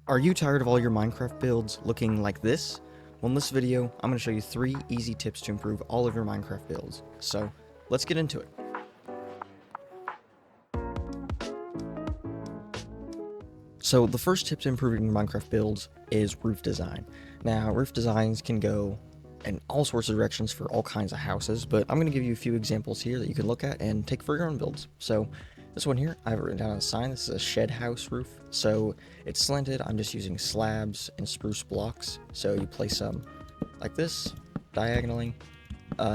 Are you tired of all your Minecraft builds looking like this? Well, in this video, I'm going to show you 3 easy tips to improve all of your Minecraft builds. So, let's get into it. So, the first tip to improving your Minecraft builds is roof design. Now, roof designs can go in all sorts of directions for all kinds of houses, but I'm going to give you a few examples here that you can look at and take for your own builds. So, this one here, I have it written down on a sign. This is a shed house roof. So it's slanted. I'm just using slabs and spruce blocks. So you place them like this, diagonally.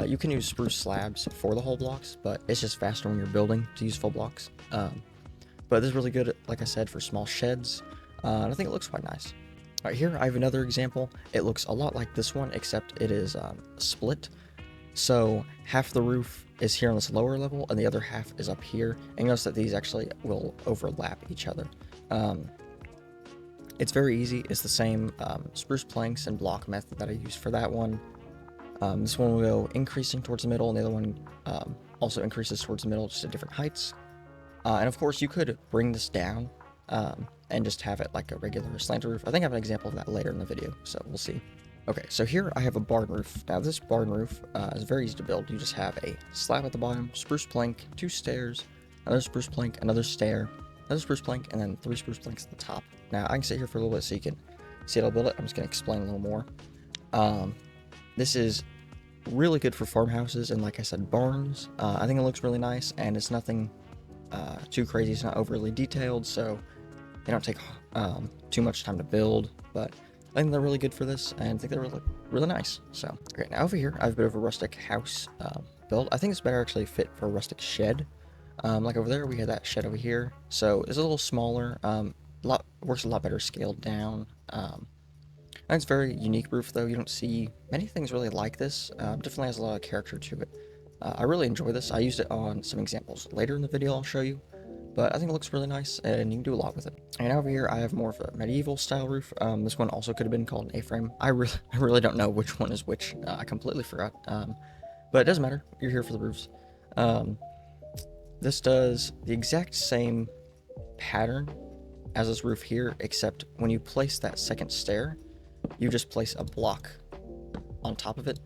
You can use spruce slabs for the whole blocks, but it's just faster when you're building to use full blocks. But this is really good, like I said, for small sheds. And I think it looks quite nice. All right, here I have another example. It looks a lot like this one, except it is split. So half the roof is here on this lower level, and the other half is up here. And notice that these actually will overlap each other. It's very easy. It's the same spruce planks and block method that I used for that one. This one will go increasing towards the middle, and the other one also increases towards the middle, just at different heights. And of course, you could bring this down and just have it like a regular slanted roof. I think I have an example of that later in the video, so we'll see. Okay, so here I have a barn roof. Now this barn roof is very easy to build. You just have a slab at the bottom, spruce plank, 2 stairs, another spruce plank, another stair, another spruce plank, and then 3 spruce planks at the top. Now I can sit here for a little bit so you can see how I'll build it. I'm just going to explain a little more. This is really good for farmhouses and, like I said, barns. I think it looks really nice, and it's nothing too crazy. It's not overly detailed, so they don't take too much time to build, but I think they're really good for this, and I think they're really nice. So, okay, now over here, I have a bit of a rustic house build. I think it's better actually fit for a rustic shed. Like over there, we had that shed over here, so it's a little smaller. Works a lot better scaled down. And it's a very unique roof, though. You don't see many things really like this. Definitely has a lot of character to it. I really enjoy this. I used it on some examples later in the video I'll show you. But I think it looks really nice, and you can do a lot with it. And over here, I have more of a medieval style roof. This one also could have been called an A-frame. I really don't know which one is which. I completely forgot. But it doesn't matter. You're here for the roofs. This does the exact same pattern as this roof here, except when you place that second stair, you just place a block on top of it,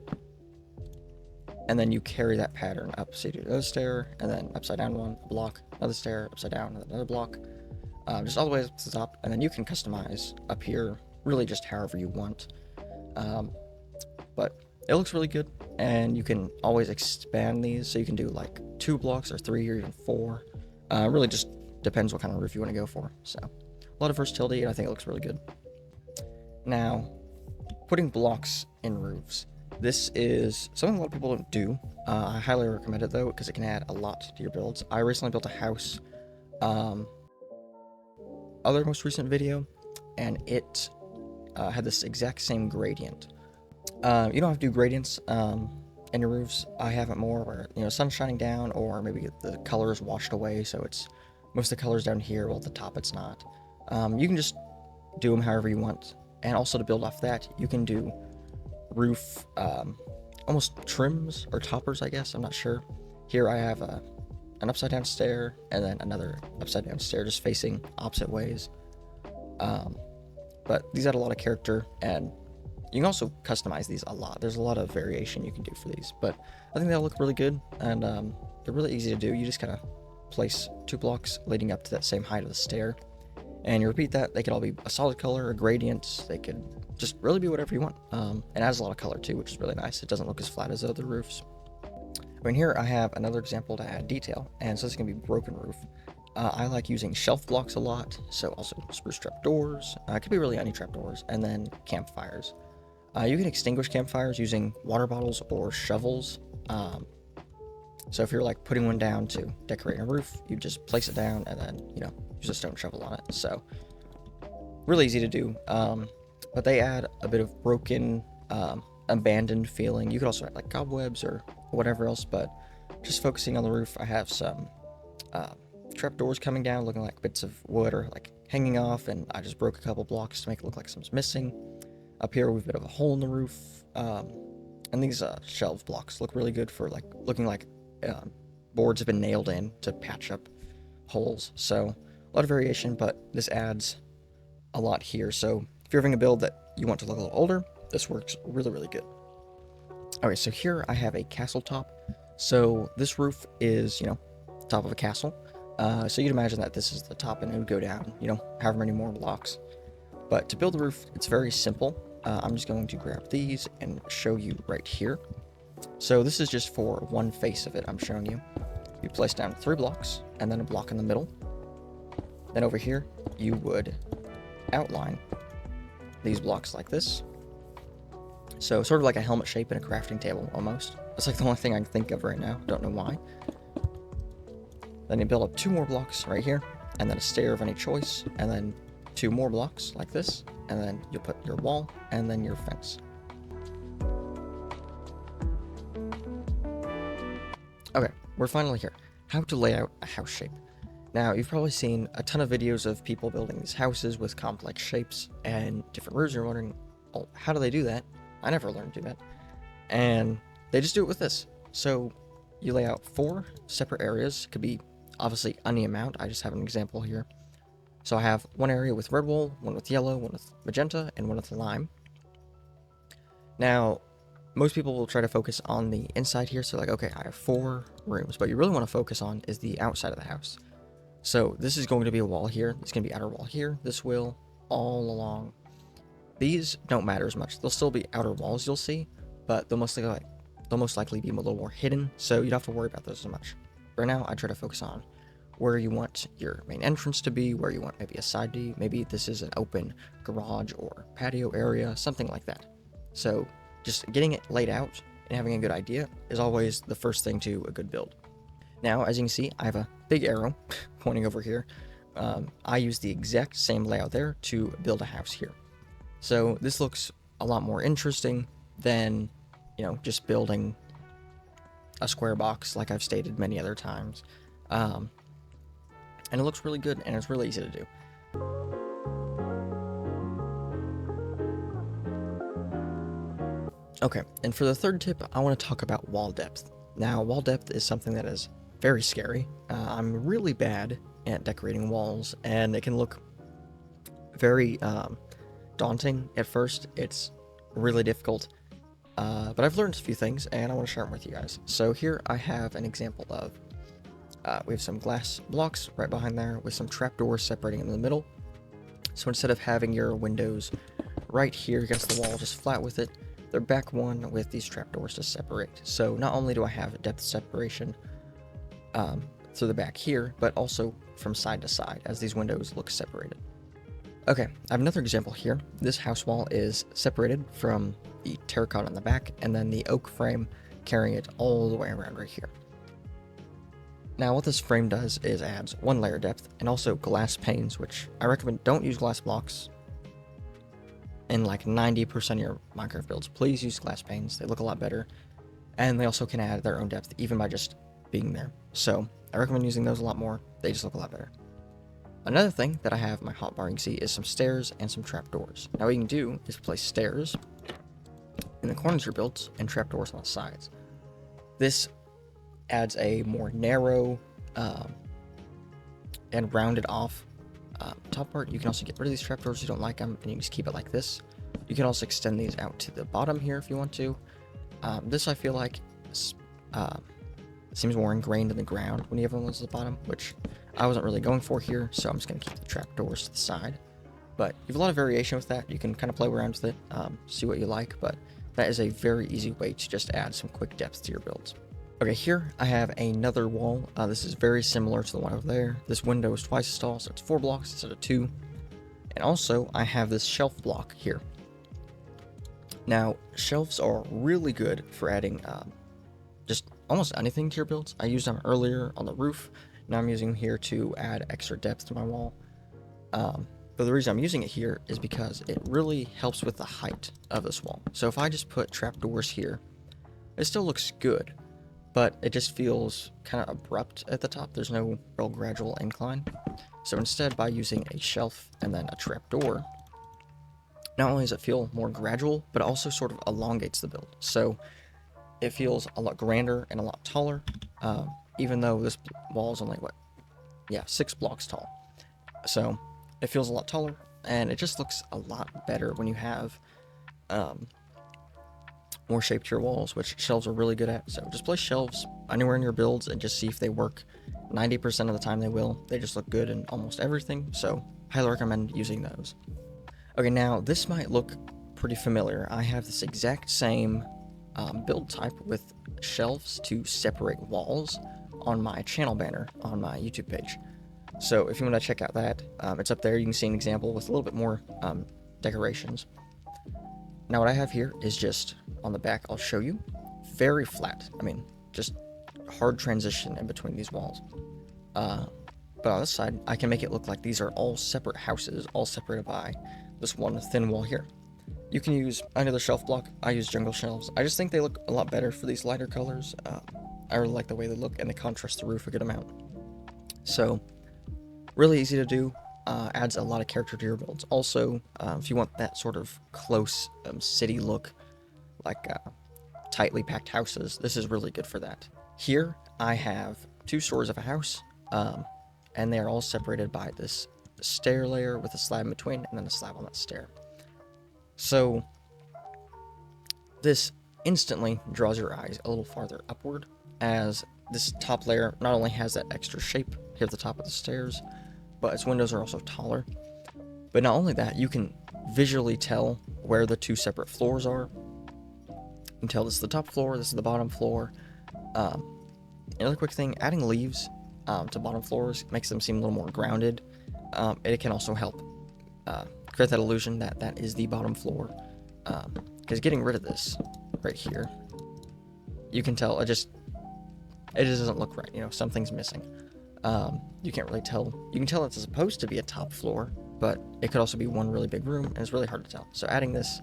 and then you carry that pattern up. So you do another stair, and then upside down one, a block, another stair, upside down, another block, just all the way up to the top. And then you can customize up here, really just however you want. But it looks really good, and you can always expand these, so you can do like 2 blocks or 3 or even 4. Really just depends what kind of roof you want to go for. So a lot of versatility, and I think it looks really good. Now, putting blocks in roofs. This is something a lot of people don't do. I highly recommend it, though, because it can add a lot to your builds. I recently built a house, other most recent video, and it had this exact same gradient. You don't have to do gradients in your roofs. I have it more where, sun's shining down, or maybe the color is washed away, so it's most of the color's down here, while at the top it's not. You can just do them however you want. And also, to build off that, you can do roof almost trims or toppers, I guess. I'm not sure. Here I have an upside down stair, and then another upside down stair, just facing opposite ways. But these add a lot of character, and you can also customize these a lot. There's a lot of variation you can do for these, but I think they'll look really good, and they're really easy to do. You just kind of place 2 blocks leading up to that same height of the stair, and you repeat that. They could all be a solid color, a gradient. They could just really be whatever you want. It adds a lot of color too, which is really nice. It doesn't look as flat as other roofs. And here I have another example to add detail, and so this is going to be broken roof. I like using shelf blocks a lot, so also spruce trap doors. It could be really any trap doors, and then campfires. You can extinguish campfires using water bottles or shovels. So if you're like putting one down to decorate a roof, you just place it down and then, use a stone shovel on it. So really easy to do. But they add a bit of broken, abandoned feeling. You could also add like cobwebs or whatever else, but just focusing on the roof, I have some trap doors coming down looking like bits of wood or like hanging off, and I just broke a couple blocks to make it look like something's missing. Up here we have a bit of a hole in the roof, and these shelf blocks look really good for like looking like boards have been nailed in to patch up holes. So a lot of variation, but this adds a lot here. So if you're having a build that you want to look a little older, this works really, really good. Okay, so here I have a castle top. So this roof is, top of a castle. So you'd imagine that this is the top and it would go down, however many more blocks. But to build the roof, it's very simple. I'm just going to grab these and show you right here. So this is just for one face of it I'm showing you. You place down 3 blocks and then a block in the middle. Then over here, you would outline these blocks like this. So sort of like a helmet shape in a crafting table almost. That's like the only thing I can think of right now. Don't know why. Then you build up 2 more blocks right here, and then a stair of any choice, and then 2 more blocks like this, and then you'll put your wall and then your fence. Okay, we're finally here. How to lay out a house shape. Now, you've probably seen a ton of videos of people building these houses with complex shapes and different roofs. You're wondering, oh, how do they do that? I never learned to do that. And they just do it with this. So you lay out 4 separate areas. It could be obviously any amount. I just have an example here. So I have one area with red wool, one with yellow, one with magenta, and one with lime. Now, most people will try to focus on the inside here. So like, okay, I have 4 rooms, but you really want to focus on is the outside of the house. So this is going to be a wall here. It's going to be outer wall here. This will all along. These don't matter as much. They'll still be outer walls you'll see, but they'll most likely be a little more hidden. So you don't have to worry about those as much. Right now, I try to focus on where you want your main entrance to be, where you want maybe a side to be. Maybe this is an open garage or patio area, something like that. So just getting it laid out and having a good idea is always the first thing to a good build. Now, as you can see, I have a big arrow pointing over here. I use the exact same layout there to build a house here. So this looks a lot more interesting than, just building a square box like I've stated many other times. And it looks really good and it's really easy to do. Okay, and for the third tip, I want to talk about wall depth. Now, wall depth is something that is very scary. I'm really bad at decorating walls, and it can look very daunting at first. It's really difficult, but I've learned a few things, and I want to share them with you guys. So here I have an example of, we have some glass blocks right behind there with some trapdoors separating in the middle. So instead of having your windows right here against the wall, just flat with it, they're back one with these trapdoors to separate. So not only do I have depth separation through the back here, but also from side to side as these windows look separated. Okay, I have another example here. This house wall is separated from the terracotta in the back and then the oak frame carrying it all the way around right here. Now what this frame does is adds 1 layer depth and also glass panes, which I recommend don't use glass blocks. In like 90% of your Minecraft builds, please use glass panes. They look a lot better, and they also can add their own depth even by just being there. So I recommend using those a lot more. They just look a lot better. Another thing that I have in my hotbar, you can see, is some stairs and some trapdoors. Now what you can do is place stairs in the corners of your builds and trapdoors on the sides. This adds a more narrow and rounded off top part. You can also get rid of these trapdoors if you don't like them, and you just keep it like this. You can also extend these out to the bottom here if you want to. This I feel like seems more ingrained in the ground when you have ones at the bottom, which I wasn't really going for here, so I'm just going to keep the trapdoors to the side. But you have a lot of variation with that. You can kind of play around with it, see what you like, but that is a very easy way to just add some quick depth to your builds. Okay, here I have another wall. This is very similar to the one over there. This window is twice as tall, so it's 4 blocks instead of 2. And also, I have this shelf block here. Now, shelves are really good for adding just almost anything to your builds. I used them earlier on the roof. Now I'm using them here to add extra depth to my wall. But the reason I'm using it here is because it really helps with the height of this wall. So if I just put trapdoors here, it still looks good, but it just feels kind of abrupt at the top. There's no real gradual incline. So instead, by using a shelf and then a trapdoor, not only does it feel more gradual, but it also sort of elongates the build. So it feels a lot grander and a lot taller, even though this wall is only, 6 blocks tall. So it feels a lot taller, and it just looks a lot better when you have more shape to your walls, which shelves are really good at. So just place shelves anywhere in your builds and just see if they work. 90% of the time they will. They just look good in almost everything, so highly recommend using those. Okay, now this might look pretty familiar. I have this exact same build type with shelves to separate walls on my channel banner on my YouTube page. So if you want to check out that, it's up there. You can see an example with a little bit more decorations. Now what I have here is just on the back, I'll show you, very flat. I mean, just hard transition in between these walls. But on this side, I can make it look like these are all separate houses, all separated by this one thin wall here. You can use another shelf block. I use jungle shelves. I just think they look a lot better for these lighter colors. I really like the way they look, and they contrast the roof a good amount. So, really easy to do. Adds a lot of character to your builds. Also, if you want that sort of close city look, like tightly packed houses, this is really good for that. Here, I have 2 stories of a house, and they are all separated by this stair layer with a slab in between, and then a slab on that stair. So, this instantly draws your eyes a little farther upward, as this top layer not only has that extra shape here at the top of the stairs, but its windows are also taller. But not only that, you can visually tell where the 2 separate floors are. You can tell this is the top floor, this is the bottom floor. Another quick thing, adding leaves to bottom floors makes them seem a little more grounded. It can also help create that illusion that that is the bottom floor. Because getting rid of this right here, you can tell it just doesn't look right. You know, something's missing. You can't really tell. You can tell it's supposed to be a top floor, but it could also be one really big room, and it's really hard to tell. So adding this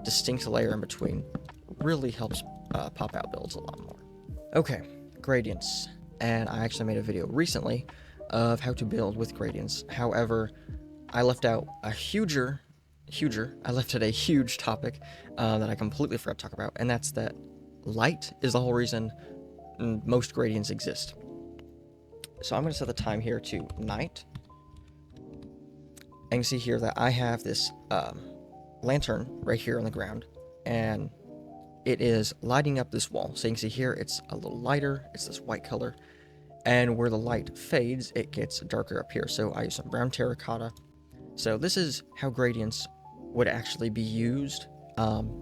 distinct layer in between really helps pop out builds a lot more. Okay, gradients. And I actually made a video recently of how to build with gradients. However, I left out a huge topic that I completely forgot to talk about, and that's that light is the whole reason most gradients exist. So I'm going to set the time here to night. And you can see here that I have this lantern right here on the ground, and it is lighting up this wall. So you can see here it's a little lighter, it's this white color, and where the light fades, it gets darker up here. So I use some brown terracotta. So this is how gradients would actually be used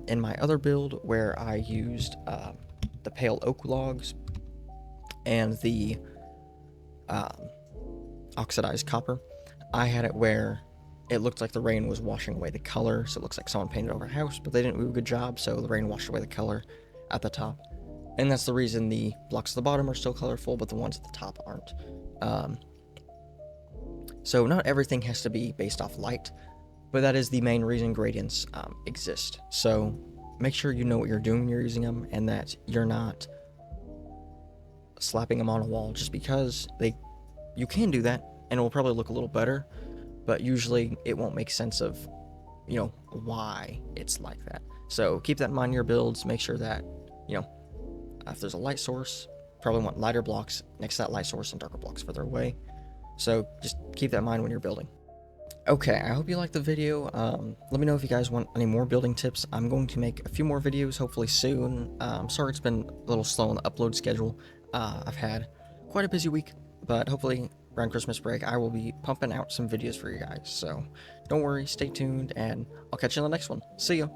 in my other build, where I used the pale oak logs and the oxidized copper. I had it where it looked like the rain was washing away the color, so it looks like someone painted over a house, but they didn't do a good job, so the rain washed away the color at the top. And that's the reason the blocks at the bottom are still colorful, but the ones at the top aren't. So not everything has to be based off light, but that is the main reason gradients exist. So make sure you know what you're doing when you're using them, and that you're not slapping them on a wall just because you can do that, and it will probably look a little better, but usually it won't make sense of, you know, why it's like that. So keep that in mind in your builds. Make sure that, you know, if there's a light source, probably want lighter blocks next to that light source and darker blocks further away. So just keep that in mind when you're building. Okay, I hope you liked the video. Let me know if you guys want any more building tips. I'm going to make a few more videos hopefully soon. Sorry it's been a little slow on the upload schedule. I've had quite a busy week, but hopefully around Christmas break I will be pumping out some videos for you guys. So don't worry, stay tuned, and I'll catch you in the next one. See ya!